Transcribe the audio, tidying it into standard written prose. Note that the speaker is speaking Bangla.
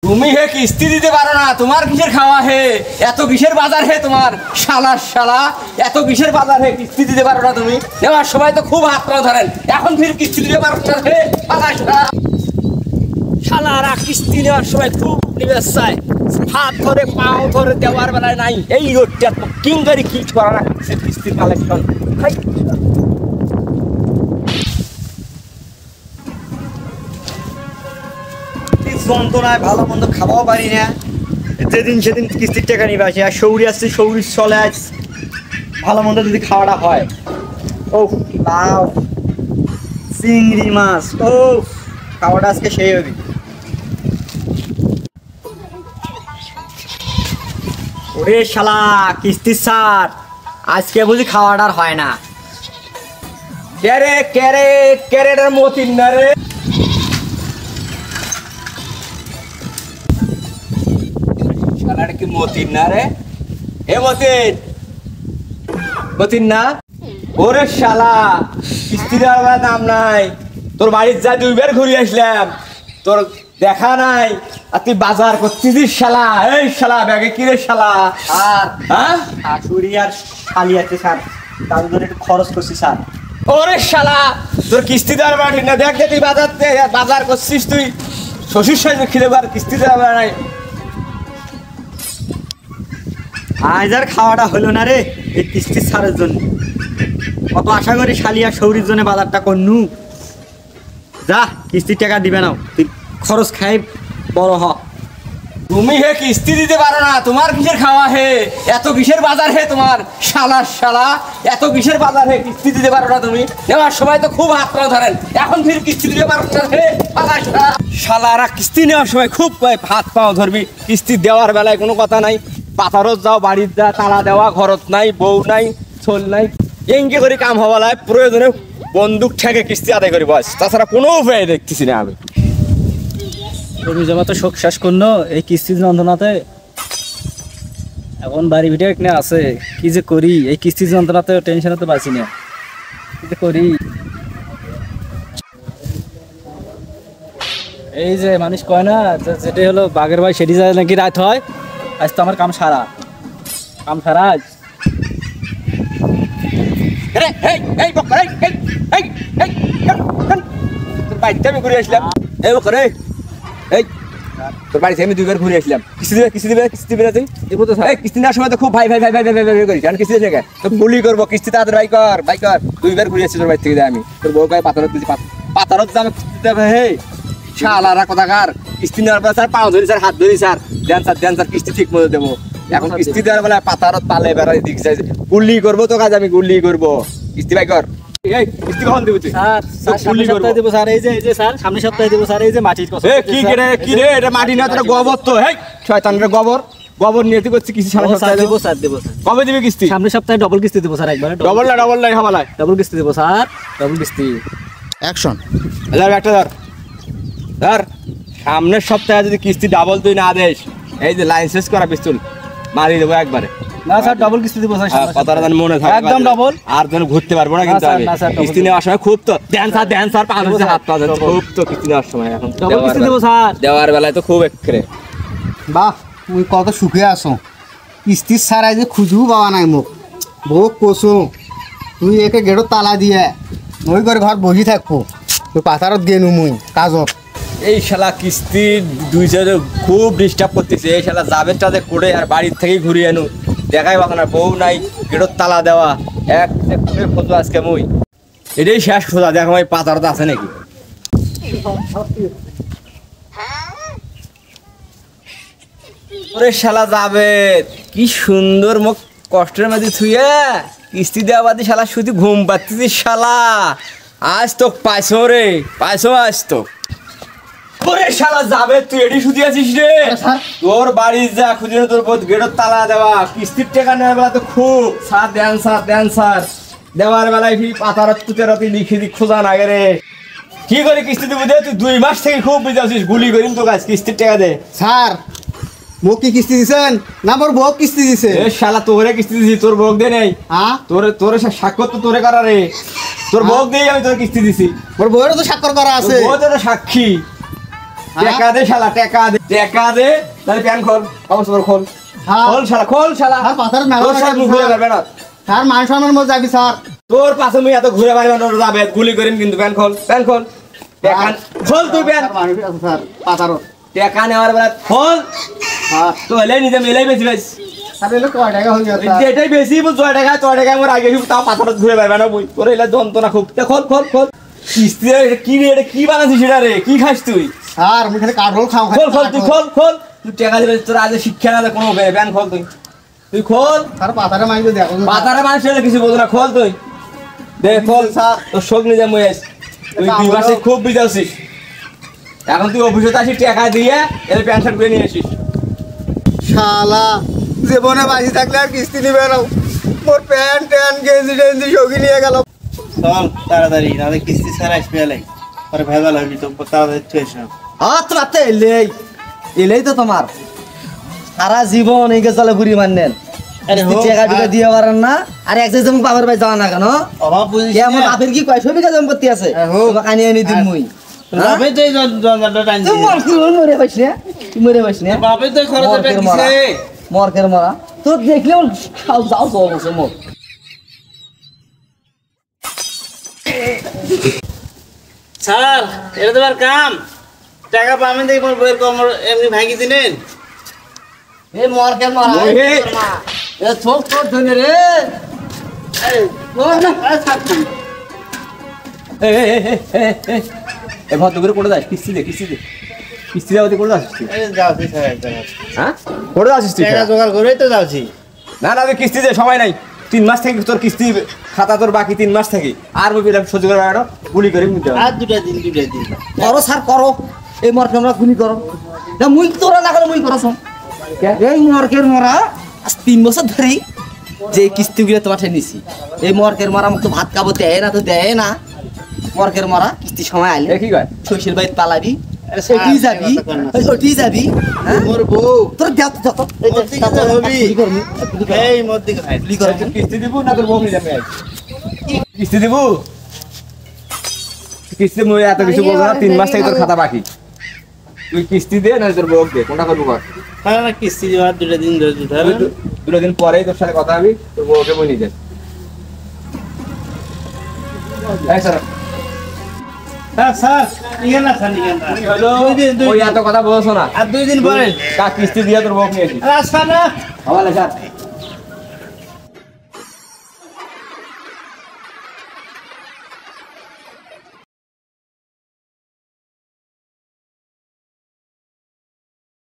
তুমি হে কিস্তি দিতে পারো না, তোমার কিসের খাওয়া হে, এত কিসের বাজার হে তোমার, শালা শালা এত কিসের বাজার হে, কিস্তি দিতে পারো না তুমি। নেওয়ার সময় তো খুব হাত পা ধরেন, এখন ফির কিস্তি দিতে পারো না হে, শালারা কিস্তি নেওয়ার সময় খুব নিবেশ চায়, হাত ধরে পাও ধরে দেওয়ার বেলায় নাই। এই রোডটা কিং করে কি করা না কিস্তির কালেকশন। যন্ত্রণায় ভালো মন্দ খাওয়াও পারি না, যেদিন সেদিন কিস্তির টাকা নিবে আসি। আর সৌরি আসছে, সৌরি চলে আস ভালো মন্দ যদি খাওয়াটা হয়। ও লাউ চিংড়ি মাছ, ও খাওয়াটা আজকে সেই হবে। ওরে শালা কিস্তির স্যার, আজকে বুঝি খাওয়াটার হয় না। কেরে কেরে কেরেটার মতিন না রে, শালার কি মতিন না রে, এ মতিন মতিন না। ওরে শালা কিস্তি দেওয়ার নাম নাই, তোর বাড়ির যা দুইবার ঘুরে আসলাম, তোর দেখা নাই, আর তুই বাজার করতেছিস শালা। এই শালা ব্যাগে কিরে শালা, আর হ্যাঁ শাশুড়ি আর শালি আছে স্যার, তাদের জন্য একটু খরচ করছি স্যার। ওরে শালা তোর কিস্তি দেওয়ার বাড়ি না, দেখ তুই বাজার করছিস, তুই শ্বশুর সাথে খিদে বার কিস্তি দেওয়ার নাই। আজ আর খাওয়াটা হলো না রে এই কিস্তির সারের জন্য। কত আশা করি শালি আর সৌরির জন্য বাজারটা করনু। যা কিস্তির টাকা দিবে না, তুই খরচ খাই বড় হ। তুমি হে কিস্তি দিতে পারো না, তোমার কিসের খাওয়া হে, এত কিসের বাজার হে তোমার, শালা শালা এত কিসের বাজার হে, কিস্তি দিতে পারো না তুমি। নেওয়ার সময় তো খুব হাত পা ধরেন, এখন ফির কিস্তি দিতে পারো না হে, শালারা কিস্তি নেওয়ার সময় খুব হাত পাও ধরবি, কিস্তি দেওয়ার বেলায় কোনো কথা নাই। পাতারত যাও, বাড়ির যা তালা দেওয়া, ঘরত নাই, বউ নাই, ছোল নাই, এঙ্গে করে কাম হওয়ালায় প্রয়োজনে বন্দুক ঠেকে কিস্তি আদায় করি বস, তাছাড়া কোনো উপায় দেখতেছি না আমি। জমি জমা তো শোক শেষ করলো এই কিস্তির যন্ত্রণাতে। এখন বাড়ি ভিটে এখানে আছে, কি যে করি এই কিস্তির যন্ত্রণাতে, টেনশনে তো বাঁচি না, কি যে করি। এই যে মানুষ কয় না যেটাই হলো বাঘের ভাই সেটি যায় নাকি রাত হয়, আজ তো আমার কাম সারা আজ। তোর বাড়িতে আমি ঘুরে আসলাম, এই করে এই তোর বাড়িতে আমি দুইবার ঘুরে আসলাম, কিস্তি দিবে না তুই। কিস্তি নেওয়ার সময় তো খুব ভাই ভাই ভাই ভাই ভাই ভাই করি, কারণ কিস্তি দেয় তো গুলি করবো, কিস্তি তাদের ভাই কর দুইবার ঘুরে আসছি তোর বাড়ি থেকে আমি। তোর বউ গায়ে পাতারত দিচ্ছি, পাতারত দামে কিস্তি দেবে। হে শালারা কথাকার, কিস্তি নেওয়ার পর স্যার পাও ধরি স্যার, হাত ধরি স্যার, দেন স্যার কিস্তি ঠিক মতো দেবো। এখন কিস্তি দেওয়ার বেলায় পাতারত পালে বেড়াই দিক চাইছে, গুলি করবো তো কাজ, আমি গুলি করবো, কিস্তি ভাই কর। কিস্তি কখন দেবো তুই? স্যার সামনের সপ্তাহে দেবো স্যার, এই যে স্যার সামনের সপ্তাহে দেবো স্যার, এই যে মাটির কথা। কি রে এটা মাটি না, তোর গোবর তো, হেই শয়তানের গোবর নিয়ে তুই করছিস কিস্তি সামনের সপ্তাহে দেবো স্যার। দেবো স্যার, কবে দিবি কিস্তি? সামনের সপ্তাহে ডবল কিস্তি দেবো স্যার, একবার ডবল না হামালায় ডবল কিস্তি দেবো স্যার, ডবল কিস্তি। অ্যাকশন। একটা ধর সামনের সপ্তাহে যদি কিস্তি ডাবল তুই না দেস, এই যে লাইসেন্স করা পিস্তুল মারি দেবো একবারে। না স্যার ডবল কিস্তি দেবো স্যার, কথাটা যেন মনে থাকে, একদম ডবল। আর যেন ঘুরতে পারবো না কিন্তু আমি কিস্তি নেওয়ার সময় খুব তো দেন স্যার পা ধরছে, হাত পা ধরছে খুব তো কিস্তি নেওয়ার সময়। এখন ডবল কিস্তি দেবো স্যার, দেওয়ার বেলায় তো খুব এক্রে। বাহ তুই কত সুখে আসো, কিস্তির সারাই যে খুঁজু পাওয়া নাই মোক, বউ কষো তুই একে গেটত তালা দিয়ে মই করে ঘর বসি থাকবো, তুই পাথারত গেনু মুই কাজত। এই শালা কিস্তি দুই চার খুব ডিস্টার্ব করতেছে, এই শালা যাবে টাতে করে আর বাড়ির থেকেই ঘুরিয়ে আনু, দেখাই পাবো না, বউ নাই, গেটত তালা দেওয়া, এক খোঁজো আজকে মুই, এটাই শেষ খোঁজা। দেখ আমার পাতারত আছে নাকি। ওরে শালা যাবে কি সুন্দর মুখ কষ্টের মধ্যে থুয়ে কিস্তি দেওয়া বাদে শালা শুধু ঘুম পাচ্ছিস শালা, আজ তো পাইছো রে, পাইছো আজ তো। ওরে শালা যাবে তুই এডি শুধু আছিস রে, তোর বাড়ি যা খুঁজে তোর গেটর তালা দেওয়া, কিস্তির টাকা নেওয়ার বেলা তো খুব স্যার দেন স্যার দেওয়ার বেলায় পাতারত তুতেরতি লিখে দি খোঁজা না রে। কি করে কিস্তি দেবো দে, তুই 2 মাস থেকে খুব বুঝে আছিস, গুলি করিম তো কাজ, কিস্তির টাকা দে। স্যার মোক কি কিস্তি দিছেন না মোর বউ কিস্তি দিছে? এ শালা তোরে কিস্তি দিছি, তোর বউক দে নাই। হ্যাঁ তোরে সাক্ষর তো তোরে করা রে, তোর বউক দিয়ে আমি তোর কিস্তি দিছি। মোর বউয়েরও তো স্বাক্ষর করা আছে। বউ তো সাক্ষী। টাকা দে শালা, টাকা দে, টাকা দে, তাহলে প্যান খোল, অবশ্য খোল, হ্যাঁ। খোল শালা, খোল শালা। স্যার পাতার মেলা তোর সাথে ঘুরে বেড়াবে না। স্যার মান সম্মান মতো যাবি স্যার। তোর পাশে মুই এত ঘুরে বেড়াবে না, যাবে গুলি করিম কিন্তু। প্যান খোল, প্যান খোল, টাকা খোল তুই প্যান। স্যার মানুষ আছে স্যার পাতারও। টাকা নেওয়ার বেলা খোল, হ্যাঁ তো হলে নিজে মিলাই বেশি বেশি। স্যার এলো কয় টাকা হয়ে যাচ্ছে স্যার? এটাই বেশি, 6 টাকা আমার আগে তাও পাথর ঘুরে বেড়াবে না বই। তোর এলা যন্ত্রণা খুব। তা খোল খোল খোল। কিস্তি কি রে, এটা কি বানাচ্ছিস সেটা রে? কি খাস তুই? স্যার আমি খালি কাঠল খাও। খোল খোল তুই খোল খোল। তুই টাকা দিবে, তোর আজ শিক্ষা না কোনো ব্যান খোল তুই। তুই খোল। স্যার পাতারে মাইকে দেখো তো। পাতারে মানুষ হলে কিছু বলতো না, খোল তুই। দে খোল স্যার, তোর শোক নিজে মই আস। তুই 2 মাসে খুব বিজালছিস। এখন তুই অফিসে আসিস টাকা দিয়ে এর পেনশন করে নিয়ে আসিস। শালা জীবনে বাঁচি থাকলে আর কিস্তি নিবে না। মোর প্যান্ট ট্যান গেঞ্জি টেঞ্জি সবই নিয়ে গেল। চল তাড়াতাড়ি, নাহলে কিস্তি ছাড়া আসবে এলাই পরে ভেজাল হবি তো, তাড়াতাড়ি চলে এসো। তোমার তো এলেই তো তোমার সারা জীবন এই চলে বুড়ি মানেন। আরে হোক, টাকা টিকা দিয়ে পারেন না, আর এক যেমন বাবার ভাই যাওয়া না কেন? অভাব বুঝিস আমার বাপের কি কয় সবিকা সম্পত্তি আছে, তোমাকে আনিয়ে আনি দিন মুই। বাপে তো এই জঞ্জালটা টান তুই মরে পাইস না, তুই মরে পাইস না। বাপে তো খরচটা দিছে। মরকের মরা তোর দেখলে যাও বলছে মোর। স্যার এটা তোমার কাম, টাকা পাবেন দেখি মোর বইয়ের কম এমনি ভাঙি দিলেন। এ মরকের মরা ওহে। এ চোখ তোর ধরে রে। এ ভদ্র করে করে যাস, কিস্তি দে, কিস্তি দে, কিস্তি দেওয়া করে যাস তুই। যাচ্ছি স্যার একদম, হ্যাঁ করে যাচ্ছিস তুই? টাকা জোগাড় করেই তো যাচ্ছি। না না, তুই কিস্তি দে, সময় নাই। 3 মাস থেকে তোর কিস্তি খাতা তোর বাকি 3 মাস থেকে। আর মুই পেলাম সহ্য করে বেড়ানো, গুলি করে মুই আর দুটা দিন। করো স্যার করো, এই মরকের মরা খুনি করো না। মুই তোরা না করে মুই করছ এই মরকের মরা। আজ 3 বছর ধরেই যে কিস্তিগুলো তোমার নিছি, এই মরকের মরা আমাকে তো ভাত খাবো দেয় না, তো দেয় না। মরকের মরা কিস্তি সময় আইলে কি কয়? শ্বশুর বাড়ি পালাবি, আরে স্যার, ওটি যাবি, ওটি যাবি। হ্যাঁ? মোর বউ তোর দেখ তো যত ওর দিকে তো হবি। এই মোর দিকে ভাই। কিস্তি দিব না তোর বউ নিয়ে যাবে? কিস্তি দিব, কিস্তি মুই এত কিছু বলবো না। 3 মাস থেকে তোর খাতা বাকি, তুই কিস্তি দে না তোর বউ দে, কোনটা করবো কর। হ্যাঁ না, কিস্তি দেওয়ার দুটা দিন ধরে দিতে হবে। 2 দিন পরেই তোর সাথে কথা হবে, তোর বউকে বই নিয়ে যাস। এই স্যার, হ্যাঁ স্যার, নিয়ে না স্যার, নিয়ে না। হলো 2 দিন ওই এত কথা বলছো না। আর 2 দিন পরে। কিস্তি দিয়ে তোর বউ নিয়ে আসিস। আরে আসা না। হওয়া লেখা